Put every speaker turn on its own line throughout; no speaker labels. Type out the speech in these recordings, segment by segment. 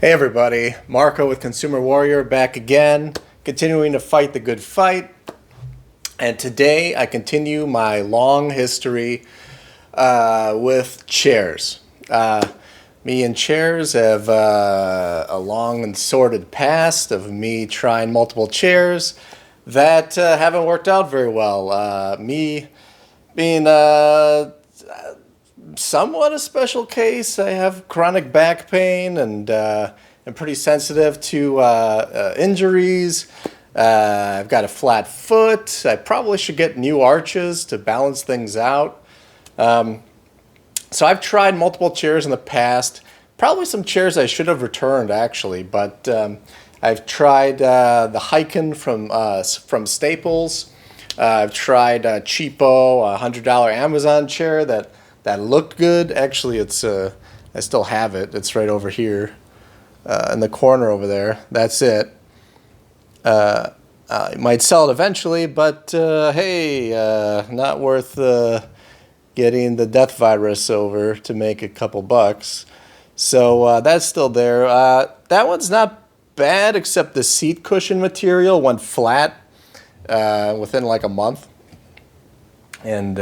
Hey everybody, Marco with Consumer Warrior back again, continuing to fight the good fight. And today I continue my long history with chairs. Me and chairs have a long and sordid past of me trying multiple chairs that haven't worked out very well. Me being somewhat a special case. I have chronic back pain and I'm pretty sensitive to injuries. I've got a flat foot. I probably should get new arches to balance things out. So I've tried multiple chairs in the past. Probably some chairs I should have returned actually, but I've tried the Hyken from Staples. I've tried cheapo, $100 Amazon chair that looked good. Actually, it's I still have it. It's right over here in the corner over there. That's it. I might sell it eventually, but hey, not worth getting the death virus over to make a couple bucks. So that's still there. That one's not bad, except the seat cushion material went flat within like a month. And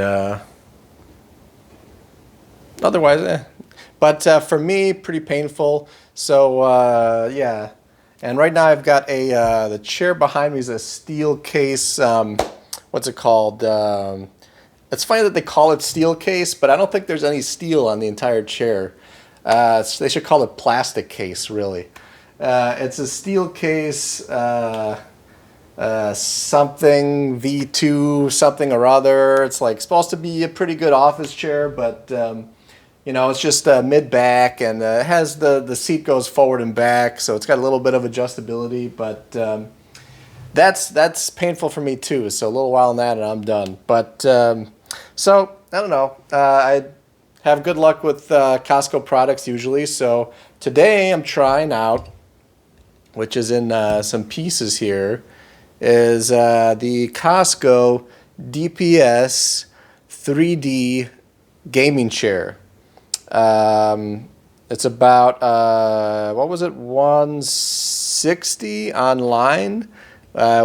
otherwise, but for me, pretty painful. So yeah, and right now I've got the chair behind me is a steel case. What's it called? It's funny that they call it steel case, but I don't think there's any steel on the entire chair. They should call it plastic case, really. It's a steel case, something V2, something or other. It's like supposed to be a pretty good office chair, but you know, it's just mid-back, and it has the seat goes forward and back, so it's got a little bit of adjustability, but that's painful for me too. So a little while on that and I'm done. But so I don't know. I have good luck with Costco products usually. So today I'm trying out, which is in some pieces here, is the Costco DPS 3D gaming chair. It's about what was it, $160 online,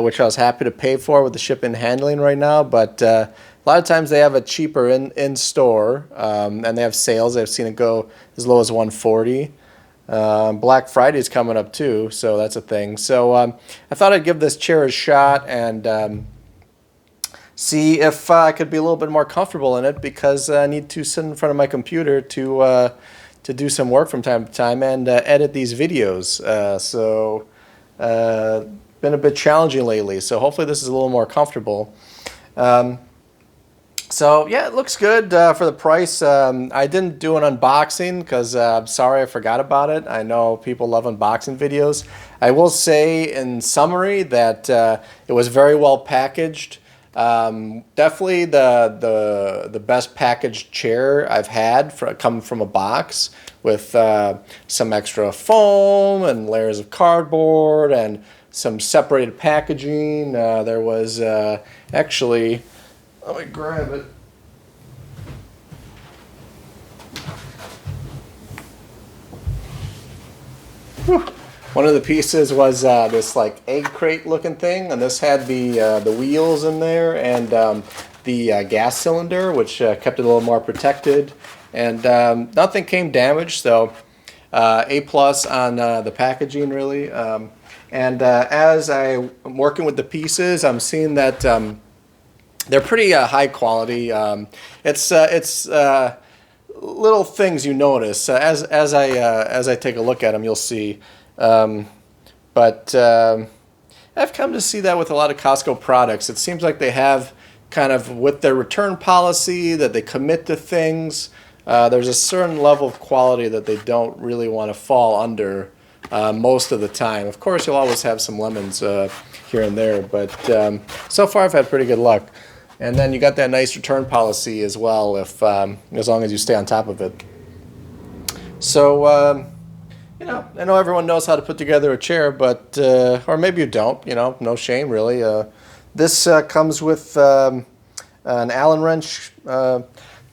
which I was happy to pay for with the shipping and handling right now. But a lot of times they have it cheaper in store, and they have sales. I've seen it go as low as $140. Black Friday is coming up too, so that's a thing. So I thought I'd give this chair a shot and see if I could be a little bit more comfortable in it, because I need to sit in front of my computer to do some work from time to time and edit these videos. So been a bit challenging lately, so hopefully this is a little more comfortable. So yeah, it looks good for the price. I didn't do an unboxing because I'm sorry I forgot about it. I know people love unboxing videos. I will say in summary that it was very well packaged. Definitely the best packaged chair I've had come from a box with some extra foam and layers of cardboard and some separated packaging. There was actually, let me grab it. Whew. One of the pieces was this like egg crate looking thing, and this had the wheels in there and the gas cylinder, which kept it a little more protected, and nothing came damaged, so A+ on the packaging really. And as I'm working with the pieces, I'm seeing that they're pretty high quality. It's little things you notice as I take a look at them, you'll see. But I've come to see that with a lot of Costco products. It seems like they have kind of, with their return policy, that they commit to things. There's a certain level of quality that they don't really want to fall under most of the time. Of course, you'll always have some lemons here and there, but so far I've had pretty good luck. And then you got that nice return policy as well, if as long as you stay on top of it. So you know, I know everyone knows how to put together a chair, but or maybe you don't. You know, no shame really. This comes with an Allen wrench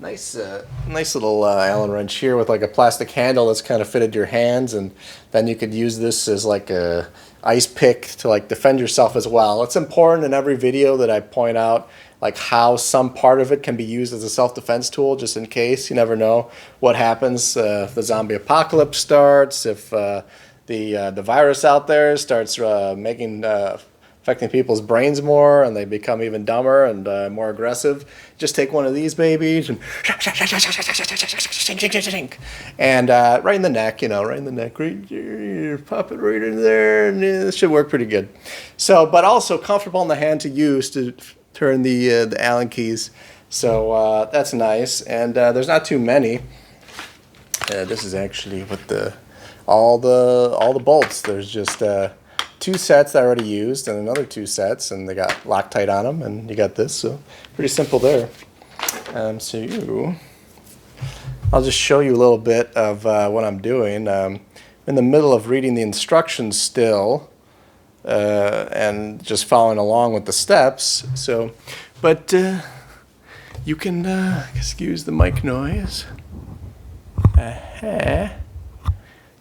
Nice little Allen wrench here with like a plastic handle that's kind of fitted to your hands, and then you could use this as like a ice pick to like defend yourself as well. It's important in every video that I point out like how some part of it can be used as a self-defense tool, just in case. You never know what happens if the zombie apocalypse starts, if the virus out there starts affecting people's brains more and they become even dumber and more aggressive. Just take one of these babies and right in the neck, right in the neck, right there, pop it right in there, and this should work pretty good. So, but also comfortable in the hand to use to turn the Allen keys. So that's nice, and there's not too many. This is actually with all the bolts. There's just 2 sets that I already used and another 2 sets, and they got Loctite on them, and you got this, so pretty simple there. I'll just show you a little bit of what I'm doing. In the middle of reading the instructions still, and just following along with the steps. So, but you can excuse the mic noise.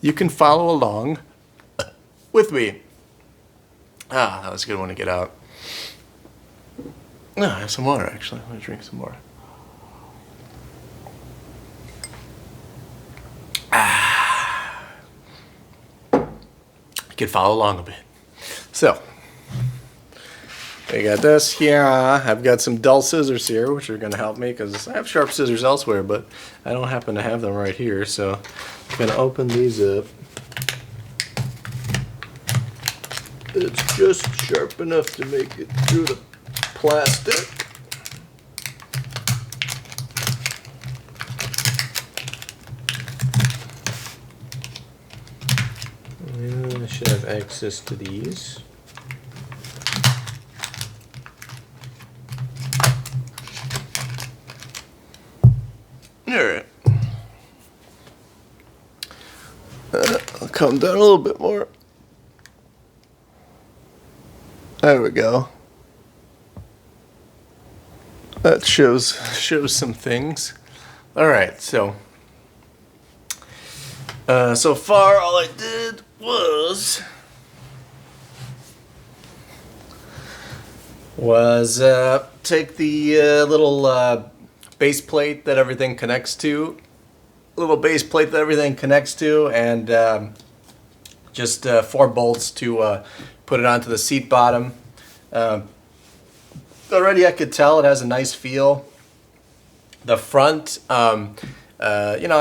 You can follow along with me. That was a good one to get out. I have some water, actually. I'm going to drink some more. You can follow along a bit. So, I got this here. I've got some dull scissors here, which are going to help me because I have sharp scissors elsewhere, but I don't happen to have them right here. So, I'm going to open these up. It's just sharp enough to make it through the plastic. I should have access to these. Alright. I'll come down a little bit more. There we go. That shows some things. All right, so so far all I did was take the little base plate that everything connects to, and just 4 bolts to put it onto the seat bottom. Already I could tell it has a nice feel. The front, I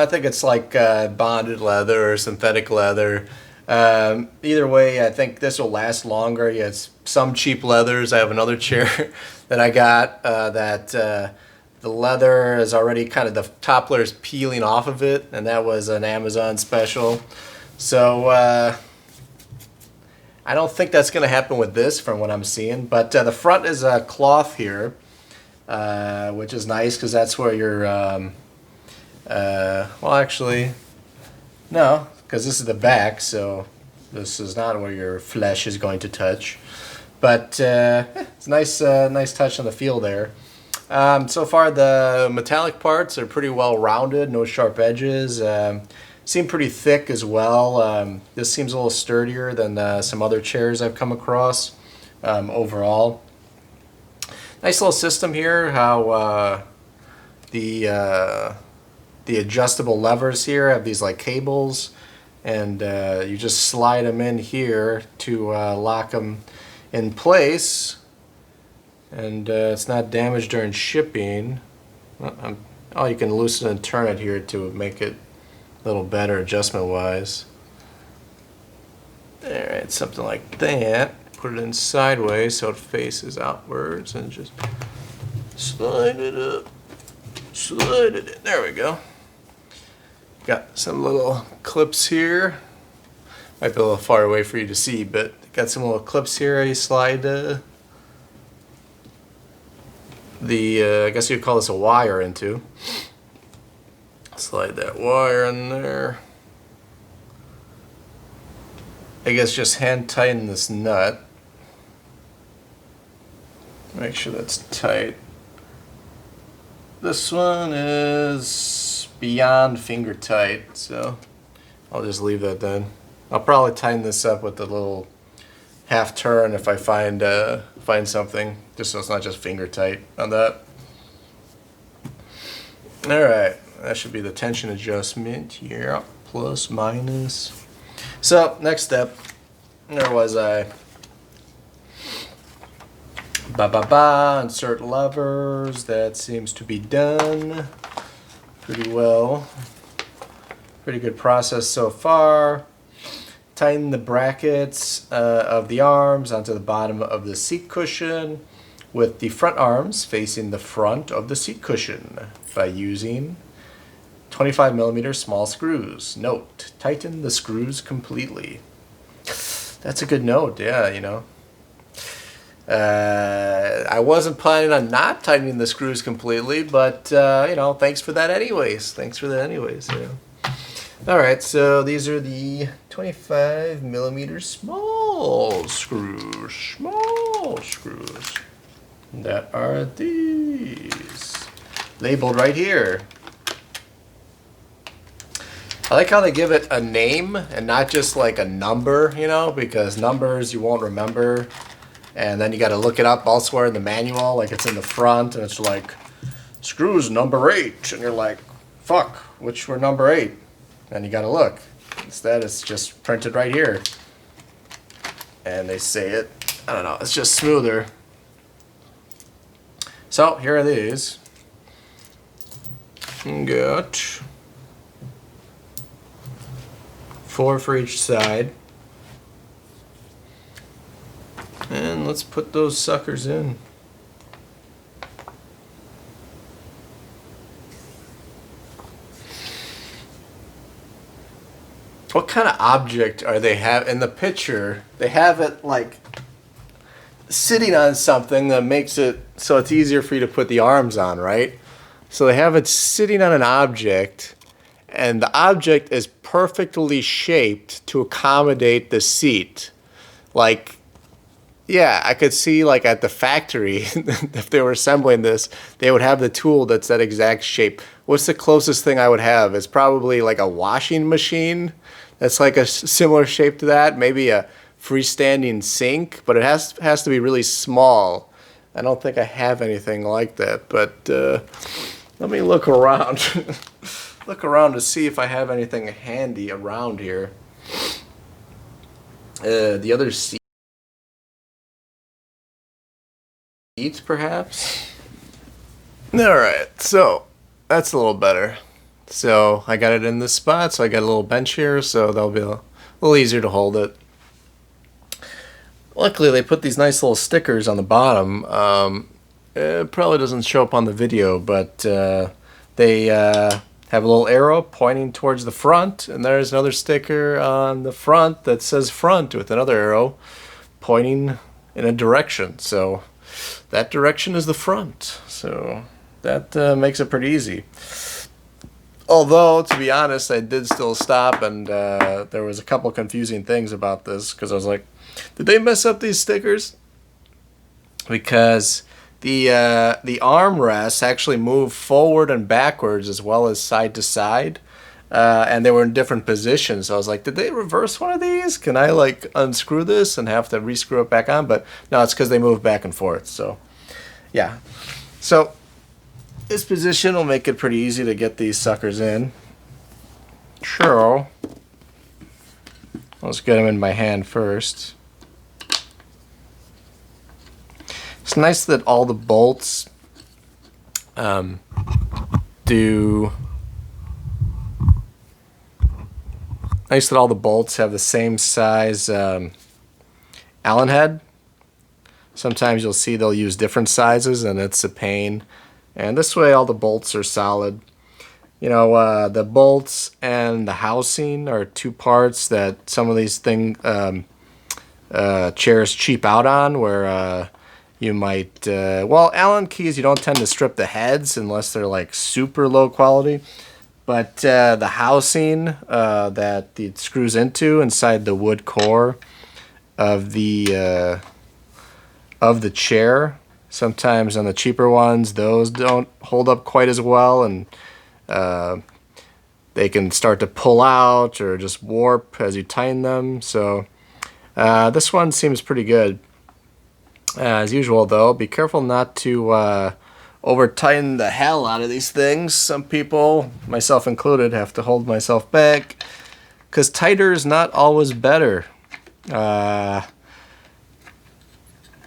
think it's like bonded leather or synthetic leather. Either way, I think this will last longer. Yeah, it's some cheap leathers. I have another chair that I got that the leather is already kind of, the top layer is peeling off of it, and that was an Amazon special. So I don't think that's going to happen with this from what I'm seeing. But the front is a cloth here, which is nice because that's where your, well actually, no, because this is the back, so this is not where your flesh is going to touch. But it's a nice touch on the feel there. So far the metallic parts are pretty well rounded, no sharp edges. Seem pretty thick as well. This seems a little sturdier than some other chairs I've come across overall. Nice little system here, how the adjustable levers here have these like cables, and you just slide them in here to lock them in place, and it's not damaged during shipping. Oh, you can loosen and turn it here to make it a little better adjustment wise. Alright, something like that. Put it in sideways so it faces outwards and just slide it up, slide it in. There we go. Got some little clips here. Might be a little far away for you to see, but got some little clips here. You slide I guess you'd call this a wire into. Slide that wire in there. I guess just hand tighten this nut. Make sure that's tight. this one is beyond finger tight, so I'll just leave that then. I'll probably tighten this up with a little half turn if I find something, just so it's not just finger tight on that. Alright, that should be the tension adjustment here, plus, minus. So, next step, where was I? Insert levers, that seems to be done pretty well. Pretty good process so far. Tighten the brackets of the arms onto the bottom of the seat cushion with the front arms facing the front of the seat cushion by using 25mm small screws. Note, tighten the screws completely. That's a good note, yeah, you know. I wasn't planning on not tightening the screws completely, but, you know, thanks for that anyways. Yeah. Alright, so these are the 25mm small screws. That are these. Labeled right here. I like how they give it a name and not just like a number, you know, because numbers you won't remember. And then you got to look it up elsewhere in the manual, like it's in the front, and it's like, screws number 8. And you're like, fuck, which were number 8? And you got to look. Instead, it's just printed right here. And they say it, I don't know, it's just smoother. So, here are these. Got 4 for each side. And let's put those suckers in. What kind of object are they have in the picture? They have it like sitting on something that makes it so it's easier for you to put the arms on, right? So they have it sitting on an object, and the object is perfectly shaped to accommodate the seat. Like, yeah, I could see like at the factory, if they were assembling this, they would have the tool that's that exact shape. What's the closest thing I would have? It's probably like a washing machine that's like a similar shape to that. Maybe a freestanding sink, but it has to be really small. I don't think I have anything like that, but let me look around. Look around to see if I have anything handy around here. The other seats, perhaps? Alright, so that's a little better. So I got it in this spot, so I got a little bench here, so that'll be a little easier to hold it. Luckily, they put these nice little stickers on the bottom. It probably doesn't show up on the video, but they have a little arrow pointing towards the front, and there's another sticker on the front that says front with another arrow pointing in a direction. So that direction is the front. So that makes it pretty easy. Although, to be honest, I did still stop, and there was a couple confusing things about this, because I was like, did they mess up these stickers? Because the armrests actually move forward and backwards as well as side to side, and they were in different positions. So I was like, did they reverse one of these? Can I like unscrew this and have to re-screw it back on? But no, it's because they move back and forth. So yeah, so this position will make it pretty easy to get these suckers in. Sure. Let's get them in my hand first. It's nice that all the bolts have the same size Allen head. Sometimes you'll see they'll use different sizes, and it's a pain. And this way all the bolts are solid. You know, the bolts and the housing are two parts that some of these chairs cheap out on, where you might, well, Allen keys, you don't tend to strip the heads unless they're like super low quality. But the housing that it screws into inside the wood core of the chair Sometimes on the cheaper ones, those don't hold up quite as well, and they can start to pull out or just warp as you tighten them. So this one seems pretty good. As usual, though, be careful not to over tighten the hell out of these things. Some people, myself included, have to hold myself back because tighter is not always better.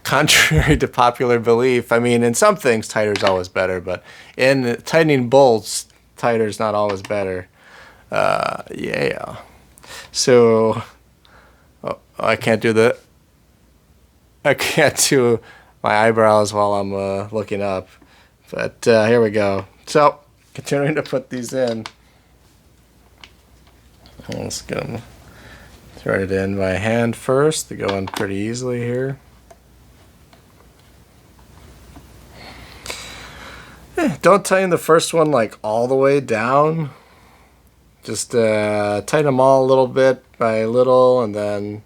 Contrary to popular belief, I mean, in some things, tighter is always better, but in tightening bolts, tighter is not always better. Yeah. So, I can't do my eyebrows while I'm looking up. But here we go. So, continuing to put these in. Let's get them threaded in by hand first. They go in pretty easily here. Don't tighten the first one like all the way down. Just tighten them all a little bit by little, and then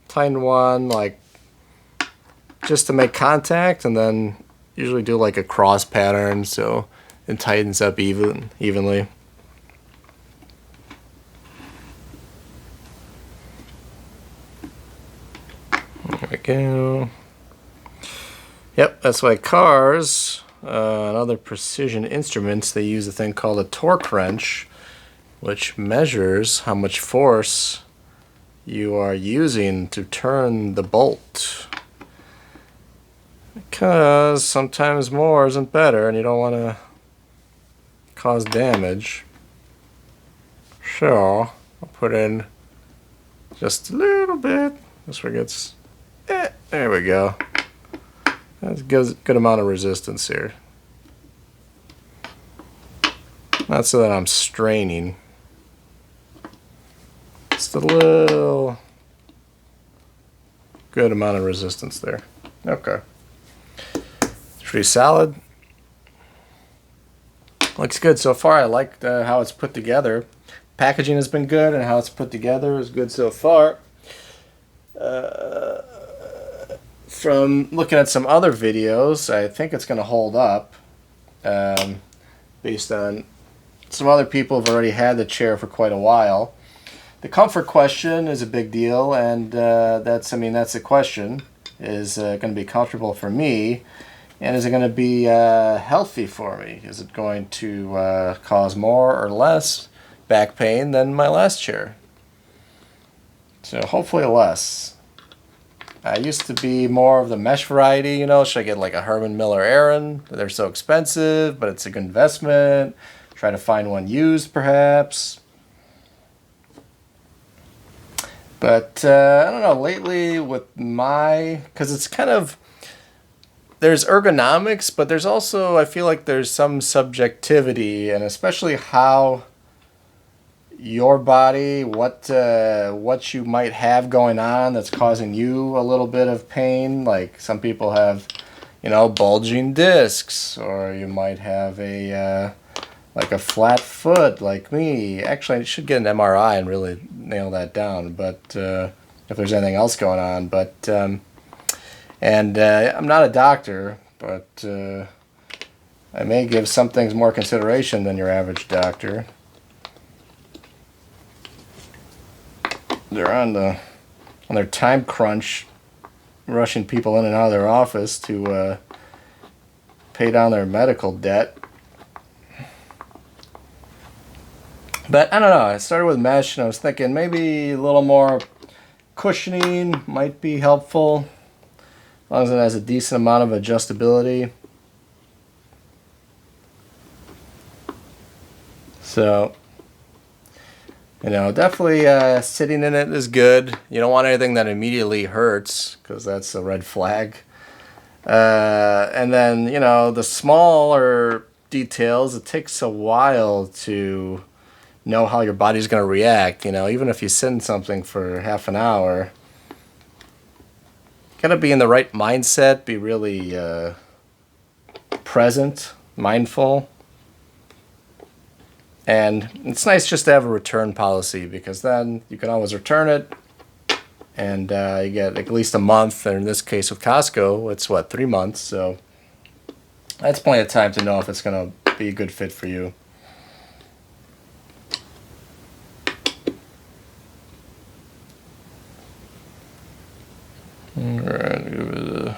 tighten one like just to make contact, and then usually do like a cross pattern so it tightens up evenly. There we go. Yep, that's why cars and other precision instruments, they use a thing called a torque wrench, which measures how much force you are using to turn the bolt. Because sometimes more isn't better and you don't want to cause damage. So I'll put in just a little bit. This one gets, there we go. That's a good amount of resistance here. Not so that I'm straining. Just a little good amount of resistance there. Okay. It's pretty solid. Looks good so far. I like how it's put together. Packaging has been good, and how it's put together is good so far. From looking at some other videos, I think it's going to hold up. Based on some other people have already had the chair for quite a while. The comfort question is a big deal, and that's the question. Is it going to be comfortable for me, and is it going to be healthy for me? Is it going to cause more or less back pain than my last chair? So hopefully less. I used to be more of the mesh variety, you know. Should I get like a Herman Miller Aran? They're so expensive, but it's a good investment. Try to find one used, perhaps. But I don't know, lately with because it's kind of, there's ergonomics, but there's also, I feel like there's some subjectivity, and especially how your body, what you might have going on that's causing you a little bit of pain. Like some people have, you know, bulging discs, or you might have a like a flat foot like me. Actually, I should get an MRI and really nail that down, but if there's anything else going on. But I'm not a doctor, but I may give some things more consideration than your average doctor. They're on their time crunch, rushing people in and out of their office to pay down their medical debt. But I don't know, I started with mesh and I was thinking maybe a little more cushioning might be helpful, as long as it has a decent amount of adjustability. So, you know, definitely sitting in it is good. You don't want anything that immediately hurts, because that's a red flag. And then, you know, the smaller details, it takes a while to know how your body's going to react. You know, even if you sit in something for half an hour, you got to be in the right mindset, be really present, mindful. And it's nice just to have a return policy, because then you can always return it, and you get at least a month. And in this case with Costco, it's 3 months. So That's plenty of time to know if it's going to be a good fit for you. Alright, give it a...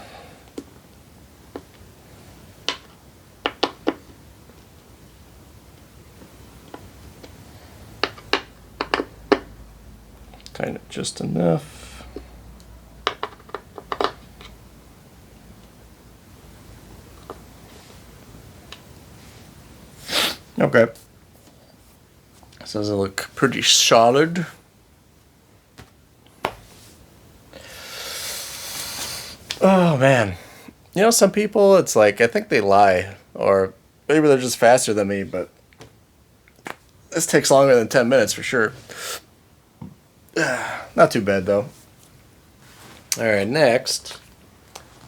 Tighten it just enough. Okay. So does it look pretty solid? Oh man. You know, some people, it's like, I think they lie. Or maybe they're just faster than me, but this takes longer than 10 minutes for sure. Not too bad though. Alright, next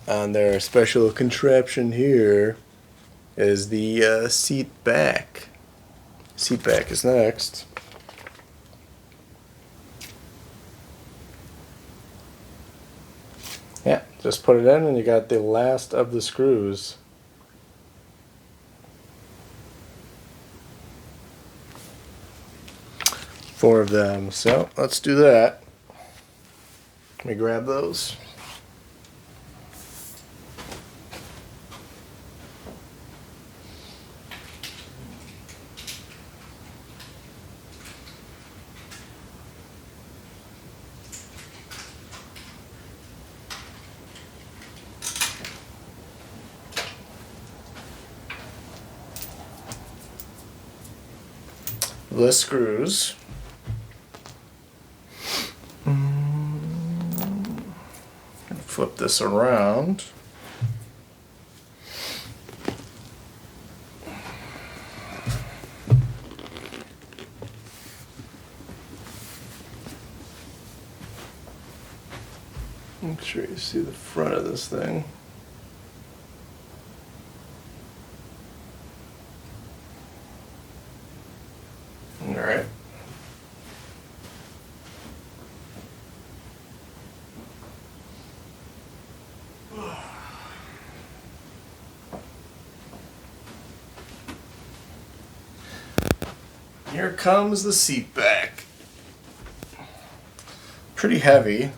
on their special contraption here is the seat back. Seat back is next. Yeah, just put it in and you got the last of the screws. Four of them. So let's do that. Let me grab those. The screws. Flip this around. Make sure you see the front of this thing. All right. Here comes the seat back. Pretty heavy.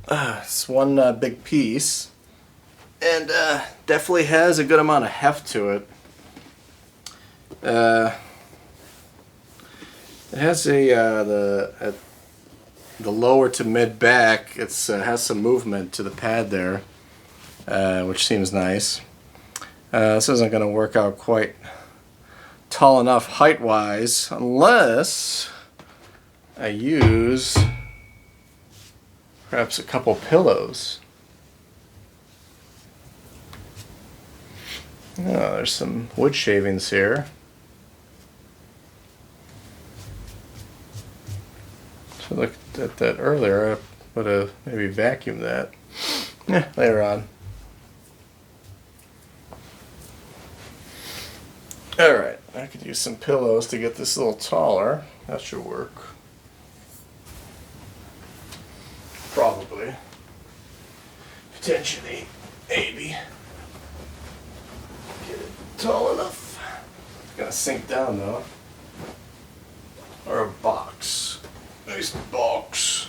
It's one big piece, and definitely has a good amount of heft to it. It has the lower to mid back. It's has some movement to the pad there, which seems nice. This isn't going to work out quite tall enough height-wise unless I use perhaps a couple pillows. Oh, there's some wood shavings here. So look at that earlier. I would have maybe vacuumed that. Yeah, later on. Alright, I could use some pillows to get this a little taller. That should work. Probably. Potentially. Maybe. Get it tall enough. It's gonna sink down though. Or a box. Nice box.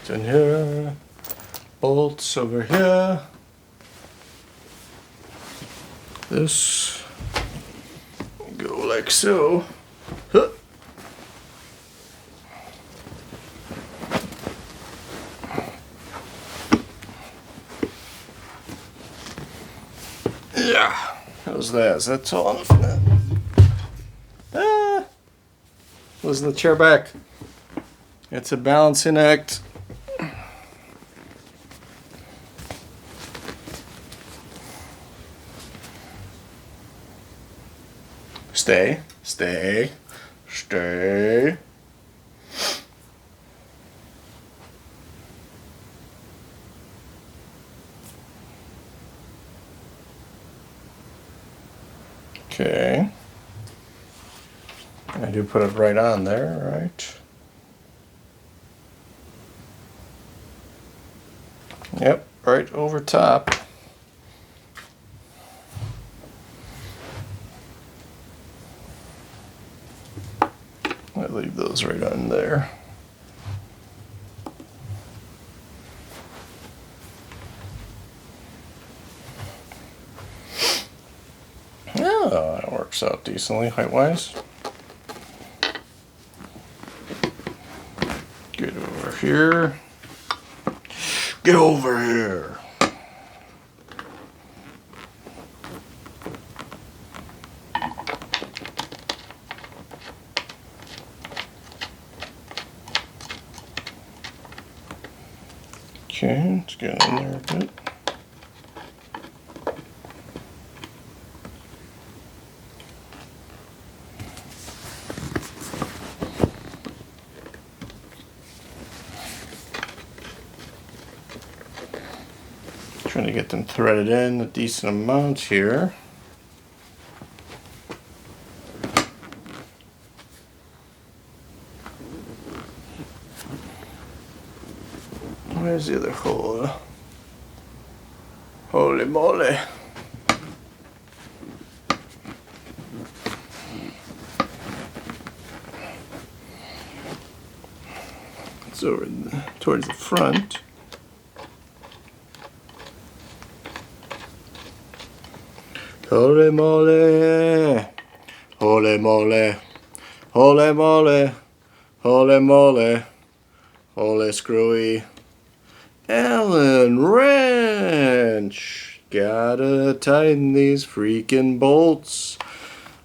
In here, bolts over here. This go like so. Huh. Yeah, how's that? Is that tall enough now? Ah, listen the chair back. It's a balancing act. Stay, stay, stay. Okay. I do put it right on there, right? Yep, right over top. I leave those right on there. Oh, that works out decently height-wise. Get over here. Get over here. Okay, let's get in there a bit. Trying to get them threaded in a decent amount here. Where's the other hole? Holy moly. It's over towards the front. Holy moly, holy moly, holy moly, holy moly, holy screwy. Allen wrench. Gotta tighten these freaking bolts.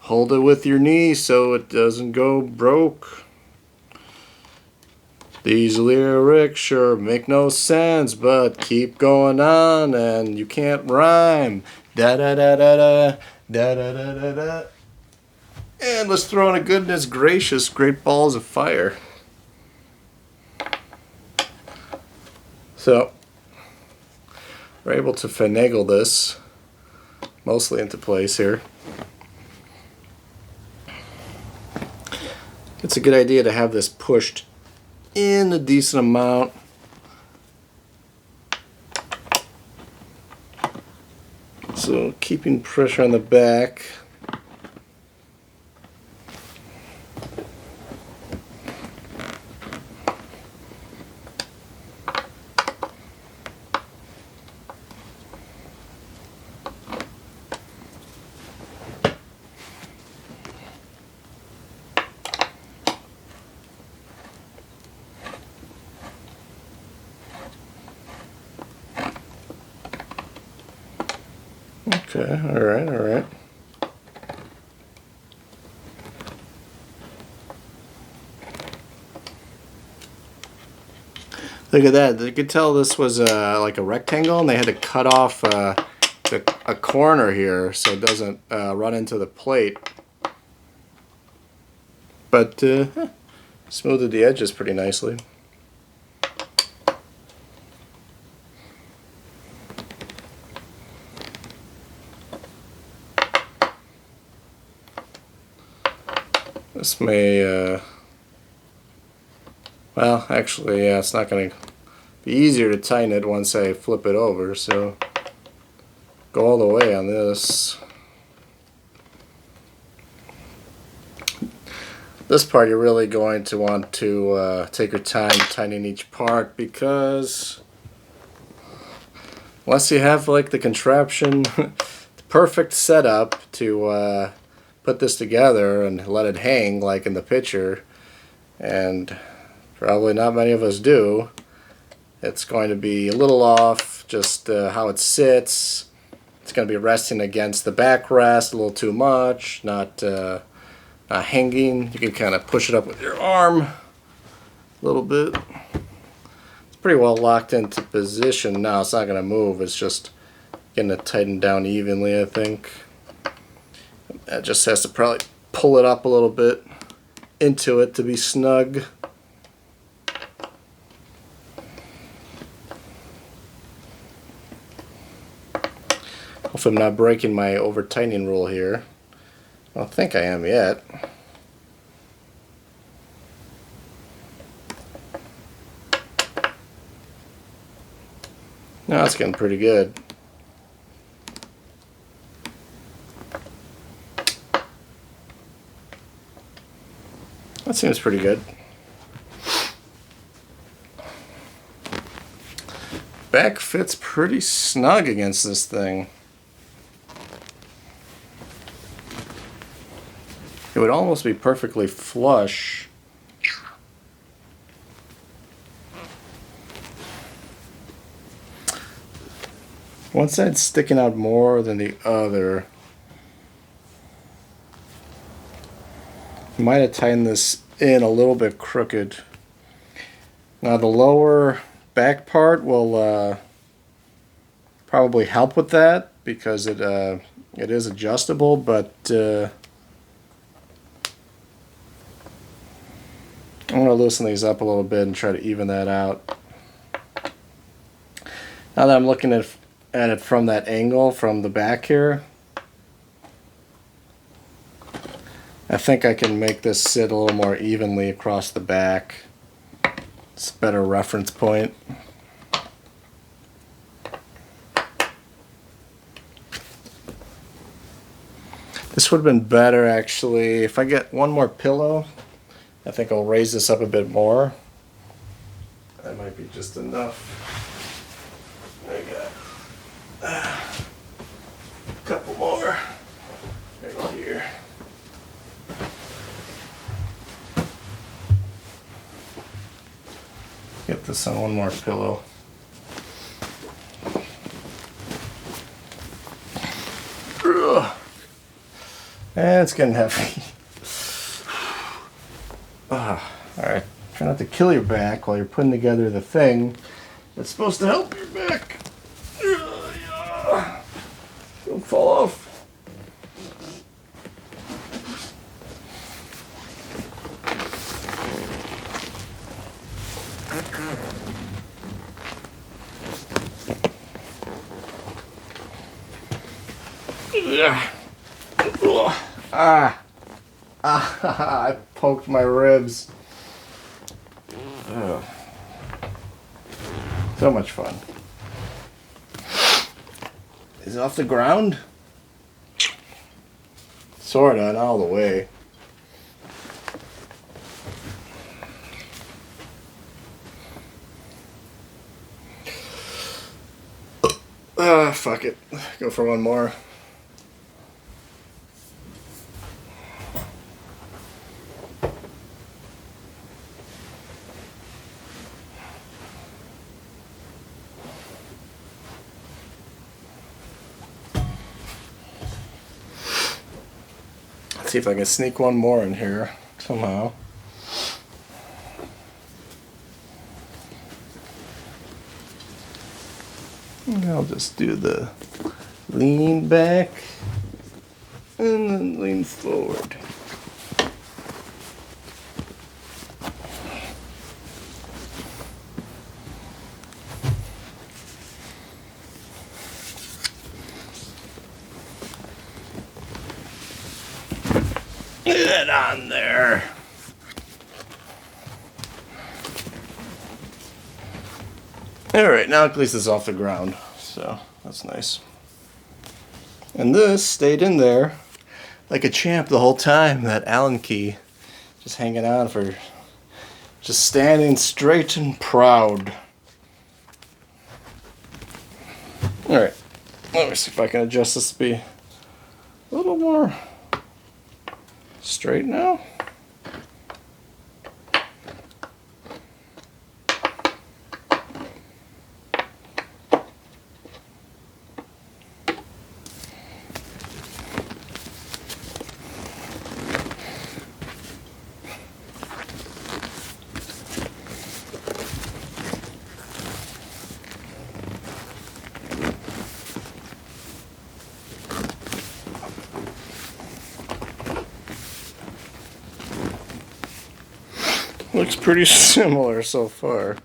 Hold it with your knee so it doesn't go broke. These lyrics sure make no sense, but keep going on and you can't rhyme. Da da da da da da da da da da. And let's throw in a goodness gracious great balls of fire. So we're able to finagle this mostly into place here. It's a good idea to have this pushed in a decent amount. So keeping pressure on the back. Okay, alright, alright. Look at that. You could tell this was like a rectangle and they had to cut off a corner here so it doesn't run into the plate. But smoothed the edges pretty nicely. This may, well, actually, yeah, it's not going to be easier to tighten it once I flip it over, so go all the way on this. This part you're really going to want to take your time tightening each part, because unless you have like the contraption, the perfect setup to put this together and let it hang like in the picture, and probably not many of us do, it's going to be a little off just how it sits. It's going to be resting against the backrest a little too much, not hanging. You can kind of push it up with your arm a little bit. It's pretty well locked into position now. It's not going to move. It's just getting it tightened down evenly, I think. That just has to probably pull it up a little bit into it to be snug. Hopefully I'm not breaking my over tightening rule here. I don't think I am yet. Now it's getting pretty good. That seems pretty good. Back fits pretty snug against this thing. It would almost be perfectly flush. One side's sticking out more than the other. Might have tightened this in a little bit crooked. Now the lower back part will probably help with that because it is adjustable, but I'm going to loosen these up a little bit and try to even that out. Now that I'm looking at it from that angle, from the back here, I think I can make this sit a little more evenly across the back. It's a better reference point. This would have been better actually. If I get one more pillow, I think I'll raise this up a bit more. That might be just enough. There you go. A couple more right here. Get this on one more pillow. Ugh. And it's getting heavy. Alright, try not to kill your back while you're putting together the thing that's supposed to help your back. Don't fall off. I poked my ribs. Ugh. So much fun. Is it off the ground? Sorta, not all the way. Fuck it. Go for one more. Let's see if I can sneak one more in here somehow. And I'll just do the lean back and then lean forward. Get on there. Alright, now at least it's off the ground, so that's nice. And this stayed in there like a champ the whole time, that Allen key. Just hanging on for, just standing straight and proud. Alright, let me see if I can adjust this to be a little more straight now. Looks pretty similar so far.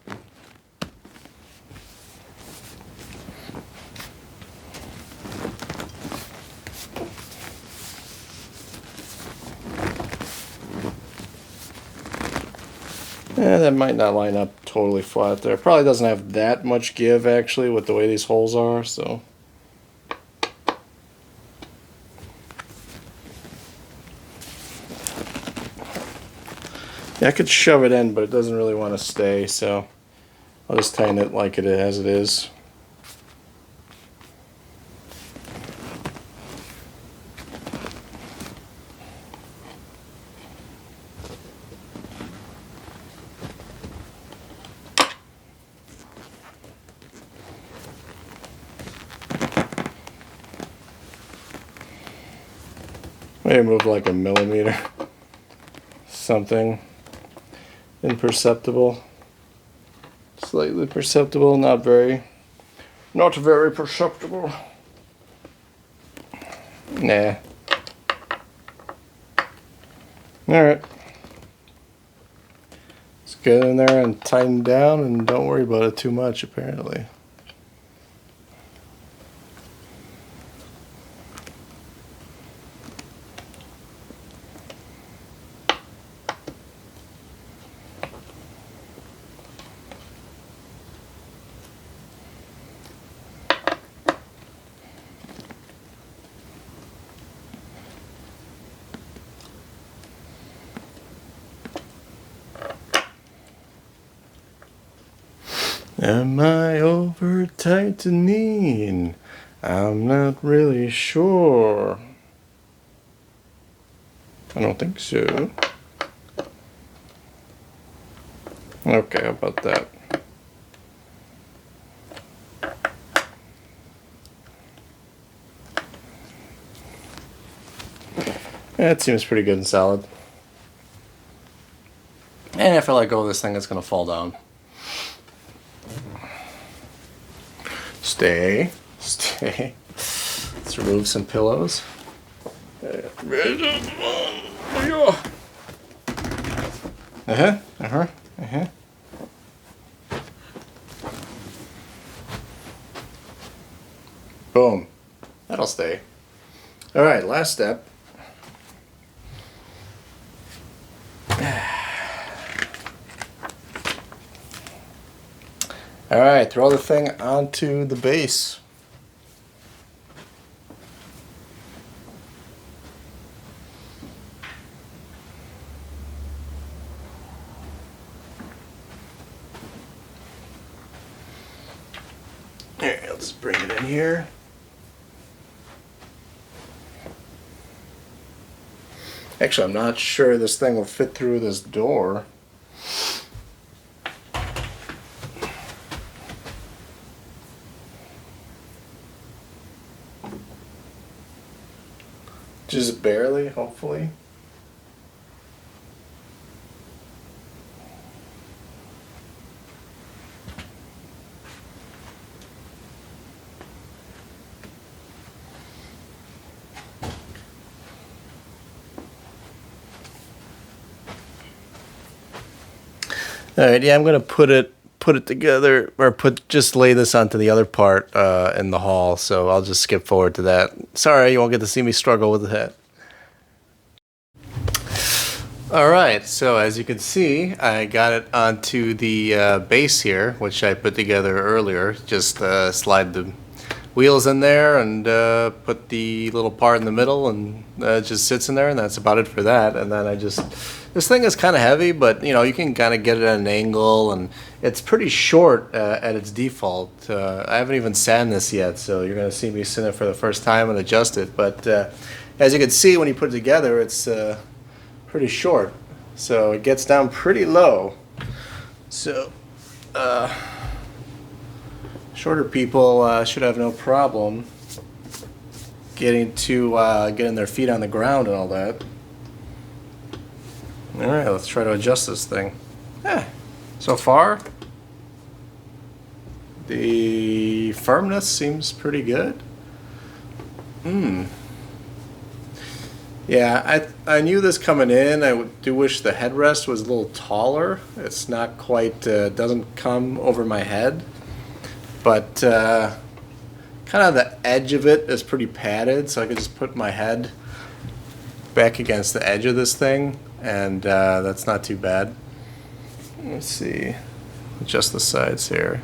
Yeah, that might not line up totally flat there. Probably doesn't have that much give actually with the way these holes are, so. Yeah, I could shove it in, but it doesn't really want to stay, so I'll just tighten it like it is, as it is. Maybe move like a millimeter. Something imperceptible. Slightly perceptible, not very perceptible. Nah. Alright. Let's get in there and tighten down and don't worry about it too much apparently. Am I over tightening? I'm not really sure. I don't think so. Okay, how about that? That seems pretty good and solid. And if I let go of this thing, it's gonna fall down. Stay. Let's remove some pillows. Boom. That'll stay. All right, last step. All right, throw the thing onto the base. Here, let's bring it in here. Actually, I'm not sure this thing will fit through this door. Just barely, hopefully. All right, yeah, I'm gonna put it together, or just lay this onto the other part in the hall. So I'll just skip forward to that. Sorry, you won't get to see me struggle with that. All right, so as you can see, I got it onto the base here, which I put together earlier. Just slide the wheels in there and put the little part in the middle, and it just sits in there, and that's about it for that. And then this thing is kind of heavy, but you know, you can kind of get it at an angle, and it's pretty short at its default. I haven't even sanded this yet, so you're gonna see me sand it for the first time and adjust it. But as you can see, when you put it together, it's pretty short, so it gets down pretty low. So shorter people should have no problem getting their feet on the ground and all that. All right, let's try to adjust this thing. So far, the firmness seems pretty good. Yeah, I knew this coming in. I do wish the headrest was a little taller. It's not quite, doesn't come over my head. But kind of the edge of it is pretty padded, so I could just put my head back against the edge of this thing, and that's not too bad. Let's see. adjust the sides here.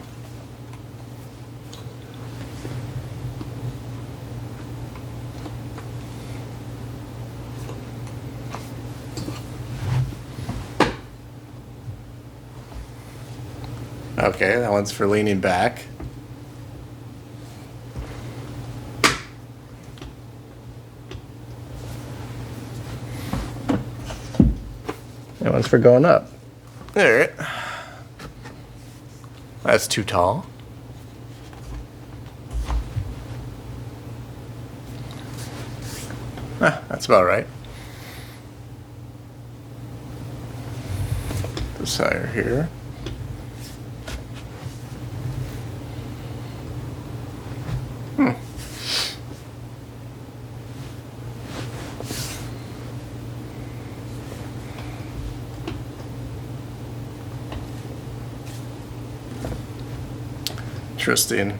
Okay, that one's for leaning back. That one's for going up. All right. That's too tall. That's about right. This higher here. Interesting.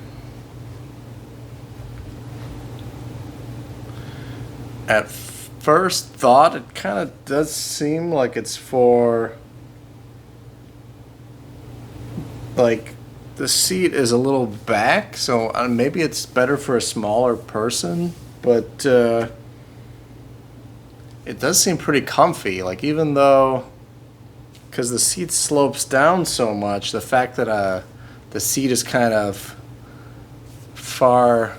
At first thought, it kind of does seem like it's for, like, the seat is a little back, so maybe it's better for a smaller person, but it does seem pretty comfy. Like, even though, because the seat slopes down so much, the fact that the seat is kind of far,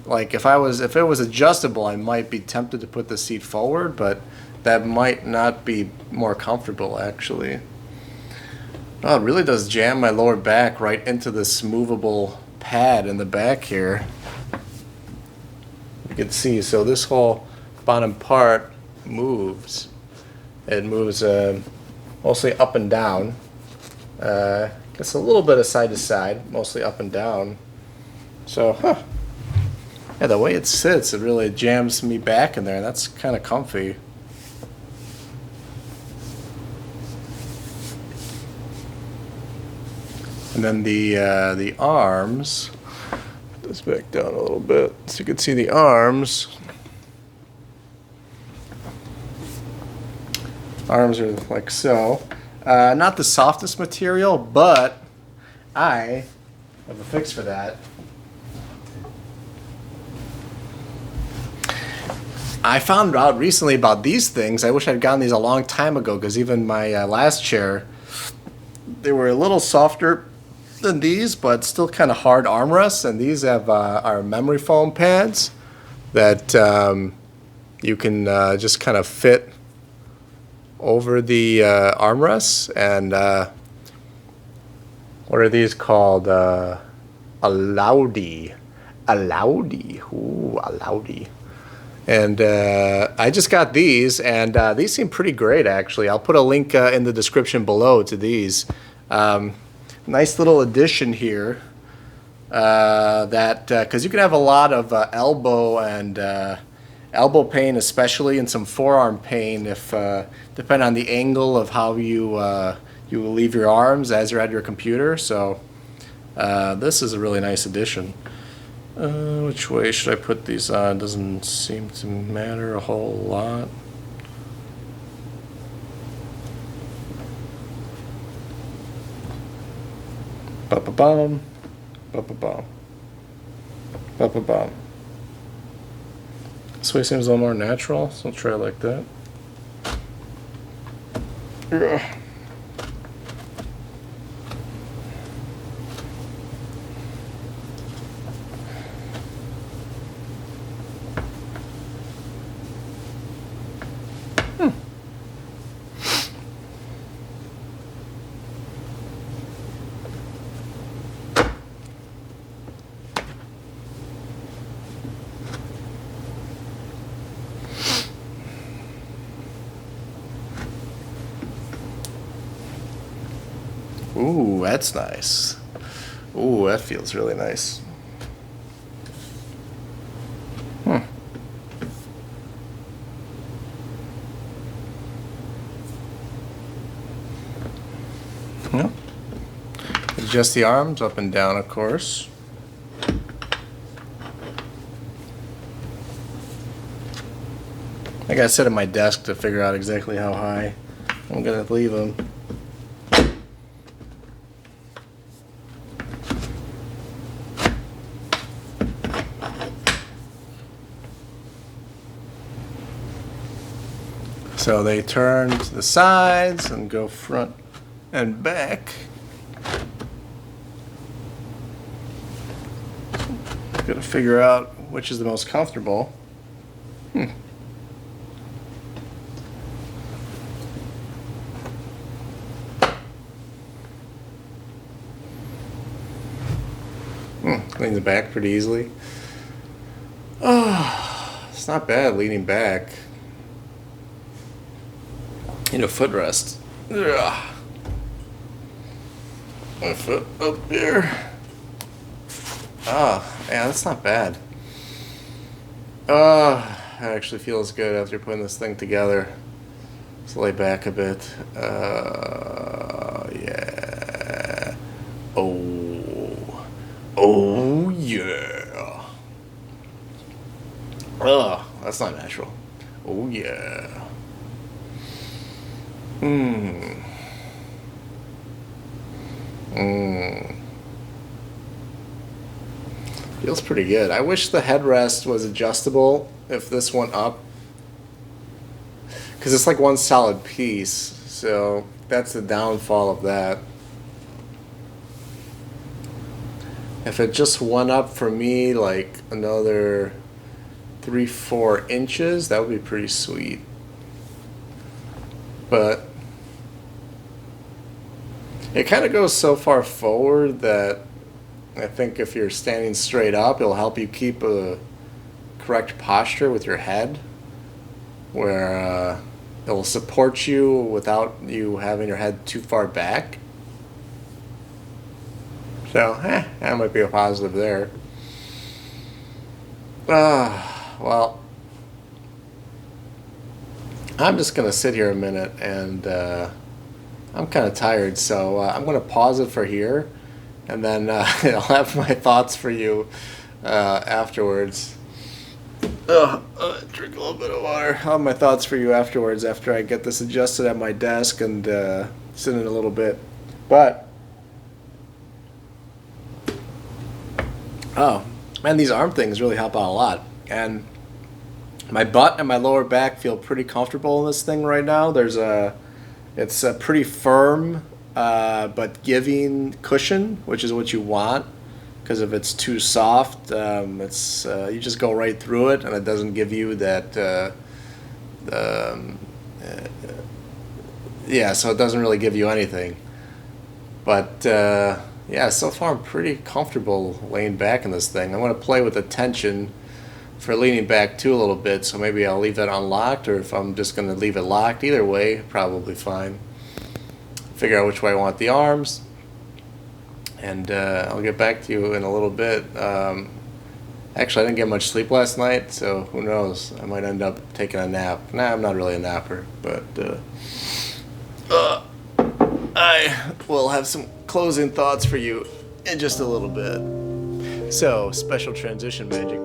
like if it was adjustable, I might be tempted to put the seat forward, but that might not be more comfortable actually. Oh, it really does jam my lower back right into this movable pad in the back here. You can see, so this whole bottom part moves. It moves mostly up and down. It's a little bit of side to side, mostly up and down. So, yeah, the way it sits, it really jams me back in there. That's kind of comfy. And then the arms, put this back down a little bit so you can see the arms. Arms are like so. Not the softest material, but I have a fix for that. I found out recently about these things. I wish I'd gotten these a long time ago, because even my last chair, they were a little softer than these, but still kind of hard armrests. And these have our memory foam pads that you can just kind of fit over the armrests. And what are these called? A Laudi. Ooh, a Laudi. And I just got these, and these seem pretty great, actually. I'll put a link in the description below to these. Nice little addition here. Because you can have a lot of elbow and elbow pain, especially, and some forearm pain, if depending on the angle of how you will leave your arms as you're at your computer. So this is a really nice addition. Which way should I put these on? Doesn't seem to matter a whole lot. Ba-ba-bum. Ba-ba-bum. Ba-ba-bum. This way seems a little more natural, so I'll try it like that. Ugh. Ooh, that's nice. Ooh, that feels really nice. Yep. Adjust the arms up and down, of course. I gotta sit at my desk to figure out exactly how high I'm gonna leave them. So they turn to the sides and go front and back. Gotta figure out which is the most comfortable. Lean the back pretty easily. Oh, it's not bad leaning back. In a footrest. Ugh. My foot up here. Oh, yeah, that's not bad. It actually feels good after putting this thing together. Let's lay back a bit. Yeah. Oh, yeah. Oh, that's not natural. Oh, yeah. Feels pretty good. I wish the headrest was adjustable if this went up, because it's like one solid piece, so that's the downfall of that. If it just went up for me like another 3-4 inches, that would be pretty sweet. But it kind of goes so far forward that I think if you're standing straight up, it'll help you keep a correct posture with your head, where it'll support you without you having your head too far back. So, that might be a positive there. Well, I'm just going to sit here a minute, and I'm kind of tired, so I'm going to pause it for here, and then I'll have my thoughts for you afterwards. Drink a little bit of water. I'll have my thoughts for you afterwards after I get this adjusted at my desk and sit in a little bit. But, oh, man, these arm things really help out a lot. And my butt and my lower back feel pretty comfortable in this thing right now. It's a pretty firm but giving cushion, which is what you want. Because if it's too soft, you just go right through it, and it doesn't give you that. So it doesn't really give you anything. But yeah, so far I'm pretty comfortable laying back in this thing. I'm going to play with the tension for leaning back too a little bit, so maybe I'll leave that unlocked, or if I'm just going to leave it locked, either way, probably fine. Figure out which way I want the arms, and I'll get back to you in a little bit. Actually, I didn't get much sleep last night, so who knows, I might end up taking a nap. Nah, I'm not really a napper, but I will have some closing thoughts for you in just a little bit. So, special transition magic.